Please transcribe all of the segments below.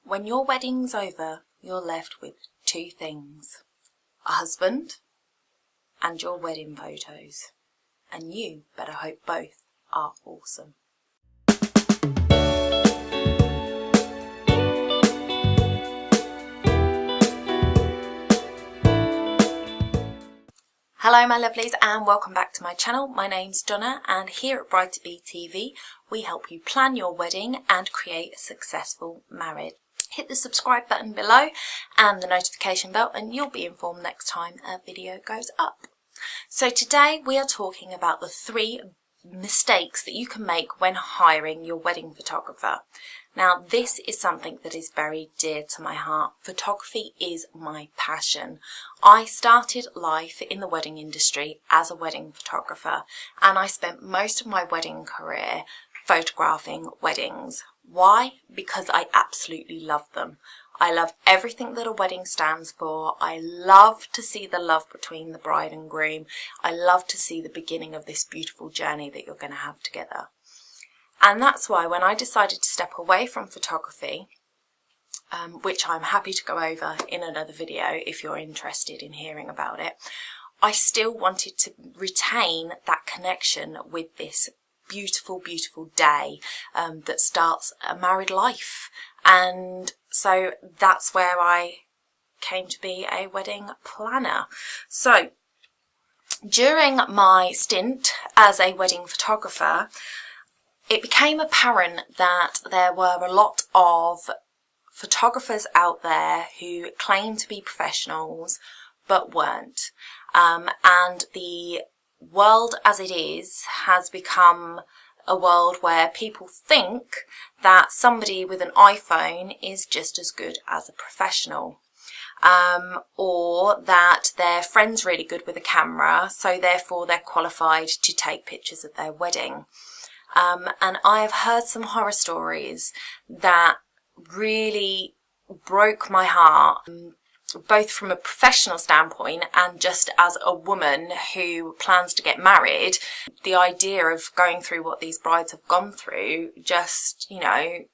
When your wedding's over, you're left with two things: a husband and your wedding photos. And you better hope both are awesome. Hello my lovelies and welcome back to my channel. My name's Donna and here at toBe TV we help you plan your wedding and create a successful marriage. Hit the subscribe button below and the notification bell and you'll be informed next time a video goes up. So today we are talking about the 3 mistakes that you can make when hiring your wedding photographer. Now this is something that is very dear to my heart. Photography is my passion. I started life in the wedding industry as a wedding photographer and I spent most of my wedding career photographing weddings. Why? Because I absolutely love them. I love everything that a wedding stands for. I love to see the love between the bride and groom. I love to see the beginning of this beautiful journey that you're going to have together. And that's why when I decided to step away from photography, which I'm happy to go over in another video if you're interested in hearing about it, I still wanted to retain that connection with this beautiful, beautiful day that starts a married life. And so that's where I came to be a wedding planner. So during my stint as a wedding photographer, it became apparent that there were a lot of photographers out there who claimed to be professionals but weren't. And the world as it is has become a world where people think that somebody with an iPhone is just as good as a professional, or that their friend's really good with a camera, so therefore they're qualified to take pictures of their wedding. And I've heard some horror stories that really broke my heart, both from a professional standpoint and just as a woman who plans to get married. The idea of going through what these brides have gone through, just, you know,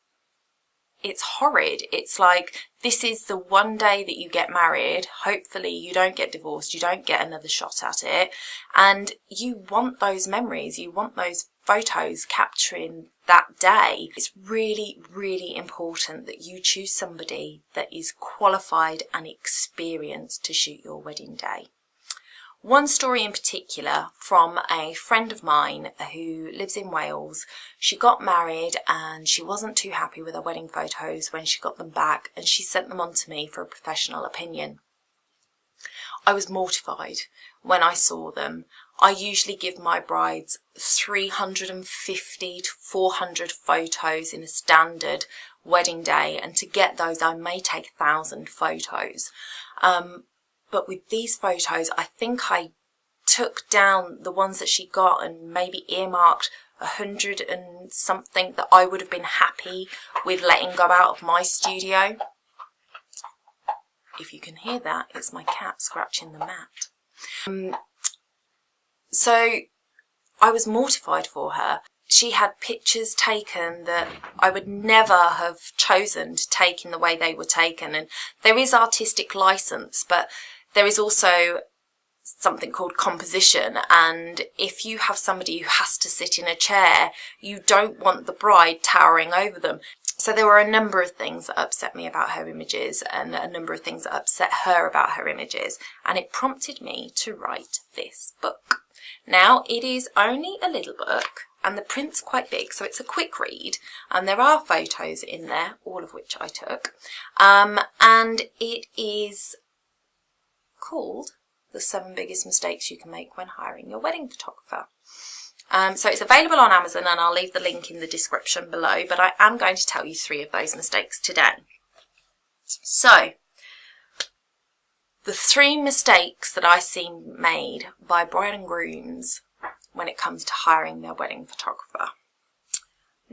it's horrid. It's like, this is the one day that you get married. Hopefully you don't get divorced, you don't get another shot at it, and you want those memories, you want those photos capturing that day. It's really, really important that you choose somebody that is qualified and experienced to shoot your wedding day. One story in particular from a friend of mine who lives in Wales. She got married and she wasn't too happy with her wedding photos when she got them back, and she sent them on to me for a professional opinion. I was mortified when I saw them. I usually give my brides 350 to 400 photos in a standard wedding day, and to get those I may take 1,000 photos. But with these photos, I think I took down the ones that she got and maybe earmarked 100 and something that I would have been happy with letting go out of my studio. If you can hear that, it's my cat scratching the mat. So I was mortified for her. She had pictures taken that I would never have chosen to take in the way they were taken. And there is artistic license, but there is also something called composition. And if you have somebody who has to sit in a chair, you don't want the bride towering over them. So there were a number of things that upset me about her images and a number of things that upset her about her images. And it prompted me to write this book. Now, it is only a little book and the print's quite big, so it's a quick read. And there are photos in there, all of which I took. And it is called The 7 Biggest Mistakes You Can Make When Hiring Your Wedding Photographer. So it's available on Amazon and I'll leave the link in the description below, but I am going to tell you 3 of those mistakes today. So, the 3 mistakes that I see made by bride and grooms when it comes to hiring their wedding photographer.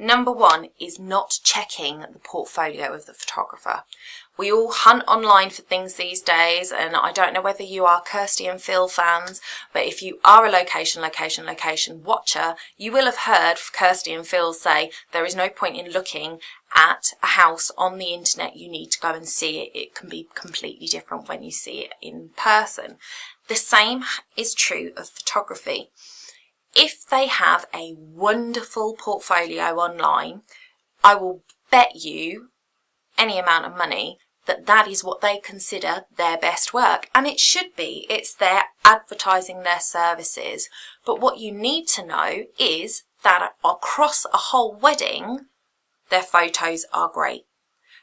Number one is not checking the portfolio of the photographer. We all hunt online for things these days, and I don't know whether you are Kirsty and Phil fans, but if you are a location watcher, you will have heard Kirsty and Phil say there is no point in looking at a house on the internet. You need to go and see it. It can be completely different when you see it in person. The same is true of photography. If they have a wonderful portfolio online, I will bet you any amount of money that that is what they consider their best work. And it should be. It's their advertising their services. But what you need to know is that across a whole wedding, their photos are great.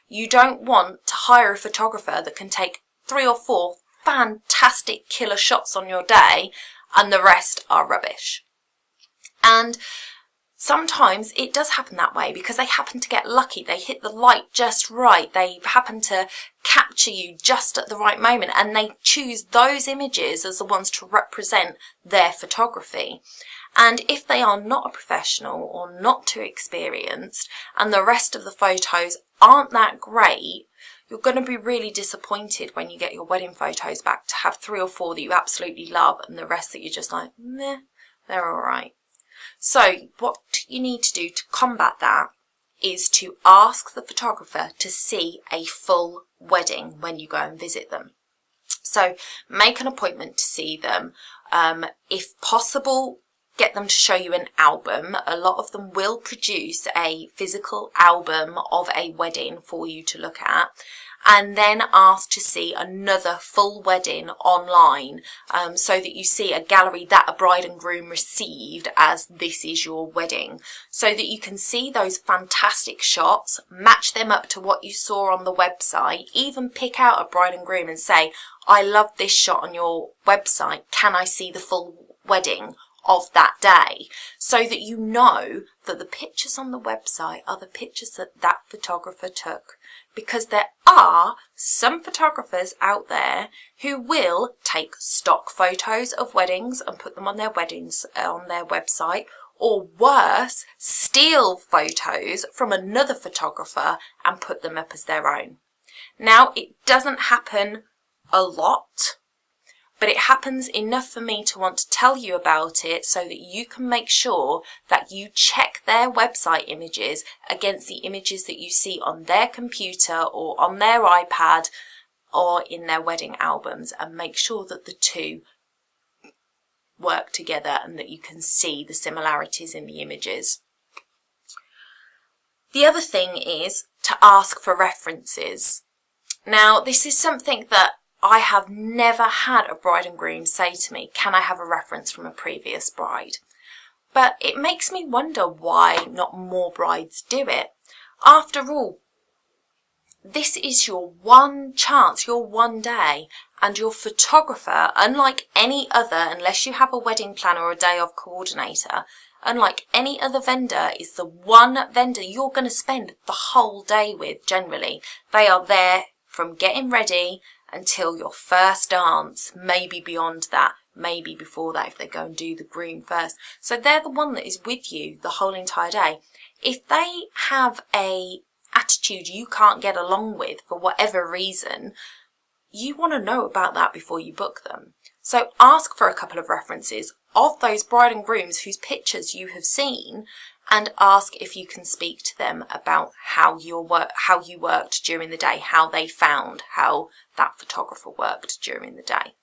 You don't want to hire a photographer that can take 3 or 4 fantastic killer shots on your day and the rest are rubbish. And sometimes it does happen that way because they happen to get lucky. They hit the light just right. They happen to capture you just at the right moment, and they choose those images as the ones to represent their photography. And if they are not a professional or not too experienced and the rest of the photos aren't that great, you're going to be really disappointed when you get your wedding photos back to have 3 or 4 that you absolutely love and the rest that you're just like, meh, they're all right. So what you need to do to combat that is to ask the photographer to see a full wedding when you go and visit them. So make an appointment to see them. If possible, get them to show you an album. A lot of them will produce a physical album of a wedding for you to look at. And then ask to see another full wedding online, so that you see a gallery that a bride and groom received as this is your wedding, so that you can see those fantastic shots, match them up to what you saw on the website, even pick out a bride and groom and say, I love this shot on your website, can I see the full wedding of that day, so that you know that the pictures on the website are the pictures that that photographer took. Because there are some photographers out there who will take stock photos of weddings and put them on their weddings on their website, or worse, steal photos from another photographer and put them up as their own. Now, it doesn't happen a lot, but it happens enough for me to want to tell you about it so that you can make sure that you check their website images against the images that you see on their computer or on their iPad or in their wedding albums, and make sure that the two work together and that you can see the similarities in the images. The other thing is to ask for references. Now, this is something that I have never had a bride and groom say to me, can I have a reference from a previous bride? But it makes me wonder why not more brides do it. After all, this is your one chance, your one day, and your photographer, unlike any other, unless you have a wedding planner or a day of coordinator, unlike any other vendor, is the one vendor you're going to spend the whole day with generally. They are there from getting ready until your first dance, maybe beyond that, maybe before that if they go and do the groom first. So they're the one that is with you the whole entire day. If they have a attitude you can't get along with for whatever reason, you want to know about that before you book them. So ask for a couple of references of those bride and grooms whose pictures you have seen, and ask if you can speak to them about how you worked during the day, how they found how that photographer worked during the day.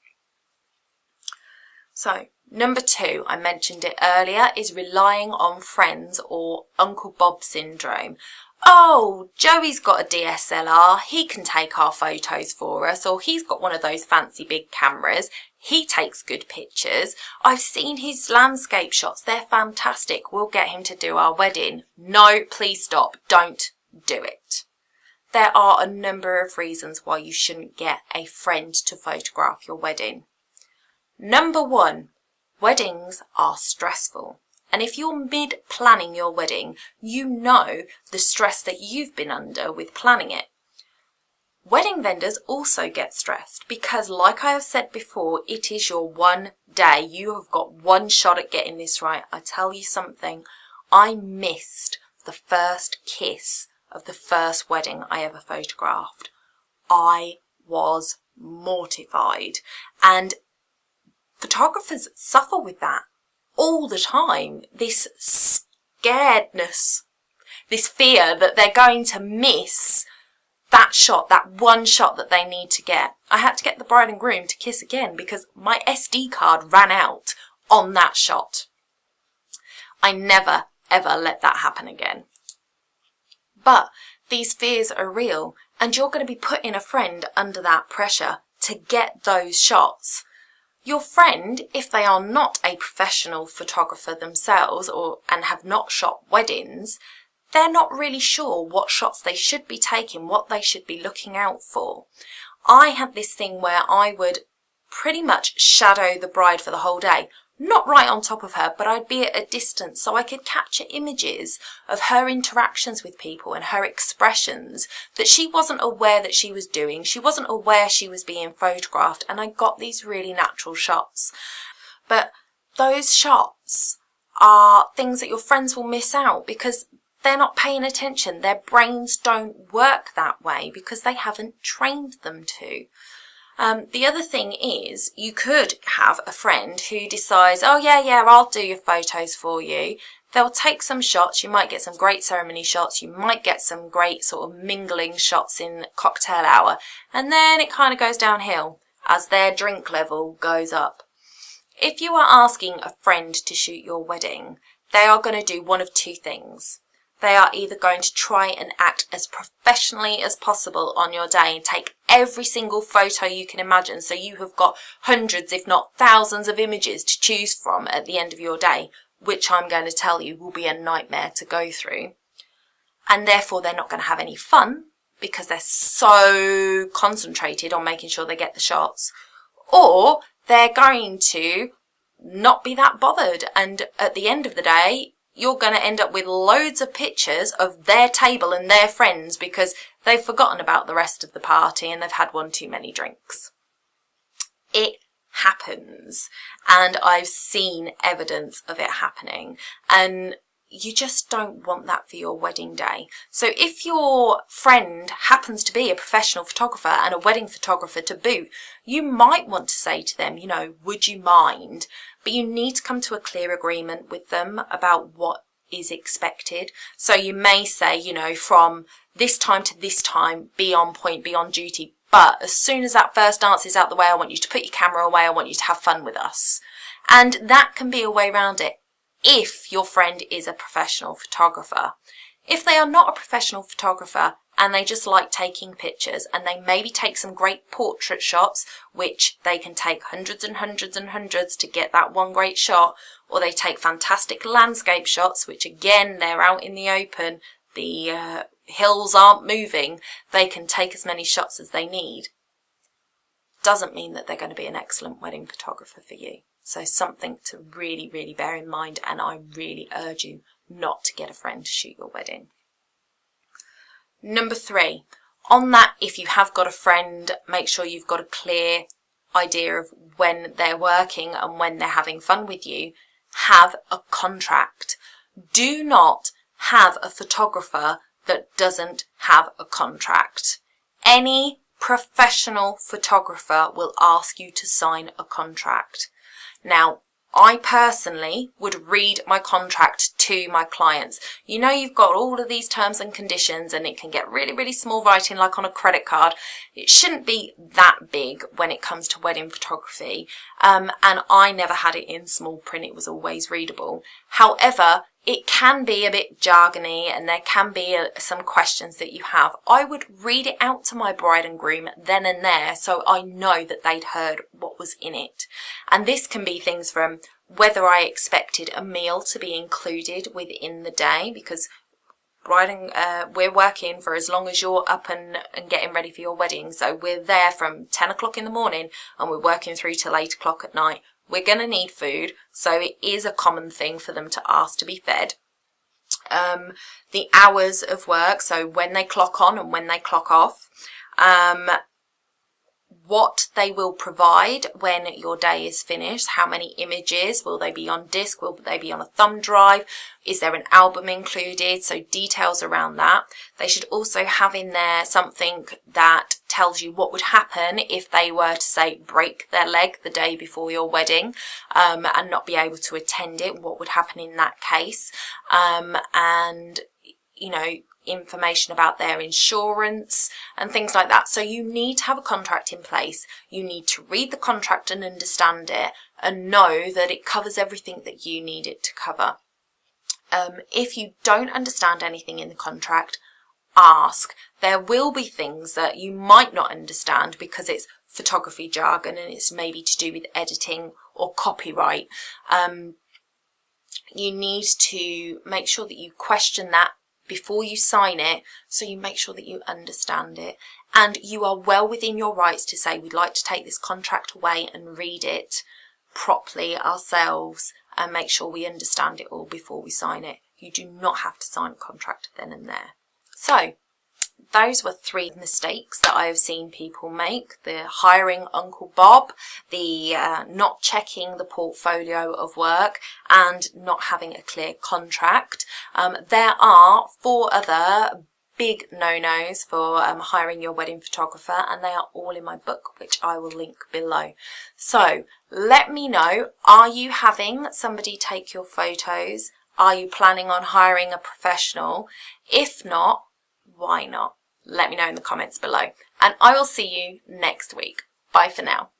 So, number 2, I mentioned it earlier, is relying on friends or Uncle Bob syndrome. Oh, Joey's got a DSLR, he can take our photos for us, or he's got one of those fancy big cameras, he takes good pictures. I've seen his landscape shots, they're fantastic, we'll get him to do our wedding. No, please stop, don't do it. There are a number of reasons why you shouldn't get a friend to photograph your wedding. Number 1, weddings are stressful. And if you're mid-planning your wedding, you know the stress that you've been under with planning it. Wedding vendors also get stressed because, like I have said before, it is your one day. You have got one shot at getting this right. I tell you something, I missed the first kiss of the first wedding I ever photographed. I was mortified, and photographers suffer with that all the time. This scaredness, this fear that they're going to miss that shot, that one shot that they need to get. I had to get the bride and groom to kiss again because my SD card ran out on that shot. I never ever let that happen again. But these fears are real, and you're going to be putting a friend under that pressure to get those shots. Your friend, if they are not a professional photographer themselves and have not shot weddings, they're not really sure what shots they should be taking, what they should be looking out for. I had this thing where I would pretty much shadow the bride for the whole day. Not right on top of her, but I'd be at a distance so I could capture images of her interactions with people and her expressions that she wasn't aware that she was doing. She wasn't aware she was being photographed, and I got these really natural shots. But those shots are things that your friends will miss out because they're not paying attention. Their brains don't work that way because they haven't trained them to. The other thing is, you could have a friend who decides, oh yeah, I'll do your photos for you. They'll take some shots. You might get some great ceremony shots. You might get some great sort of mingling shots in cocktail hour. And then it kind of goes downhill as their drink level goes up. If you are asking a friend to shoot your wedding, they are going to do one of two things. They are either going to try and act as professionally as possible on your day and take every single photo you can imagine, so you have got hundreds, if not thousands of images to choose from at the end of your day, which I'm going to tell you will be a nightmare to go through. And therefore they're not going to have any fun because they're so concentrated on making sure they get the shots. Or they're going to not be that bothered, and at the end of the day, you're going to end up with loads of pictures of their table and their friends because they've forgotten about the rest of the party and they've had one too many drinks. It happens, and I've seen evidence of it happening, and you just don't want that for your wedding day. So if your friend happens to be a professional photographer and a wedding photographer to boot, you might want to say to them, would you mind? But you need to come to a clear agreement with them about what is expected. So you may say, from this time to this time, be on point, be on duty. But as soon as that first dance is out the way, I want you to put your camera away. I want you to have fun with us. And that can be a way around it if your friend is a professional photographer. If they are not a professional photographer and they just like taking pictures, and they maybe take some great portrait shots, which they can take hundreds and hundreds and hundreds to get that one great shot, or they take fantastic landscape shots, which again, they're out in the open, the hills aren't moving, they can take as many shots as they need. Doesn't mean that they're going to be an excellent wedding photographer for you. So something to really, really bear in mind, and I really urge you not to get a friend to shoot your wedding. Number 3, on that, if you have got a friend, make sure you've got a clear idea of when they're working and when they're having fun with you. Have a contract. Do not have a photographer that doesn't have a contract. Any professional photographer will ask you to sign a contract. Now, I personally would read my contract to my clients. You've got all of these terms and conditions, and it can get really, really small writing like on a credit card. It shouldn't be that big when it comes to wedding photography. And I never had it in small print. It was always readable. However, it can be a bit jargony, and there can be some questions that you have. I would read it out to my bride and groom then and there so I know that they'd heard what was in it. And this can be things from whether I expected a meal to be included within the day, because we're working for as long as you're up and getting ready for your wedding. So we're there from 10 o'clock in the morning and we're working through till 8 o'clock at night. We're going to need food, so it is a common thing for them to ask to be fed. The hours of work, so when they clock on and when they clock off. what they will provide when your day is finished. How many images? Will they be on disk? Will they be on a thumb drive? Is there an album included? So details around that. They should also have in there something that tells you what would happen if they were to, say, break their leg the day before your wedding, and not be able to attend it. What would happen in that case? And, you know, information about their insurance and things like that. So you need to have a contract in place. You need to read the contract and understand it and know that it covers everything that you need it to cover. If you don't understand anything in the contract, ask. There will be things that you might not understand because it's photography jargon and it's maybe to do with editing or copyright. You need to make sure that you question that before you sign it, so you make sure that you understand it, and you are well within your rights to say, we'd like to take this contract away and read it properly ourselves and make sure we understand it all before we sign it. You do not have to sign a contract then and there. So those were 3 mistakes that I have seen people make: the hiring Uncle Bob, the not checking the portfolio of work, and not having a clear contract. There are 4 other big no-nos for hiring your wedding photographer, and they are all in my book, which I will link below. So let me know, are you having somebody take your photos? Are you planning on hiring a professional? If not, why not? Let me know in the comments below, and I will see you next week. Bye for now.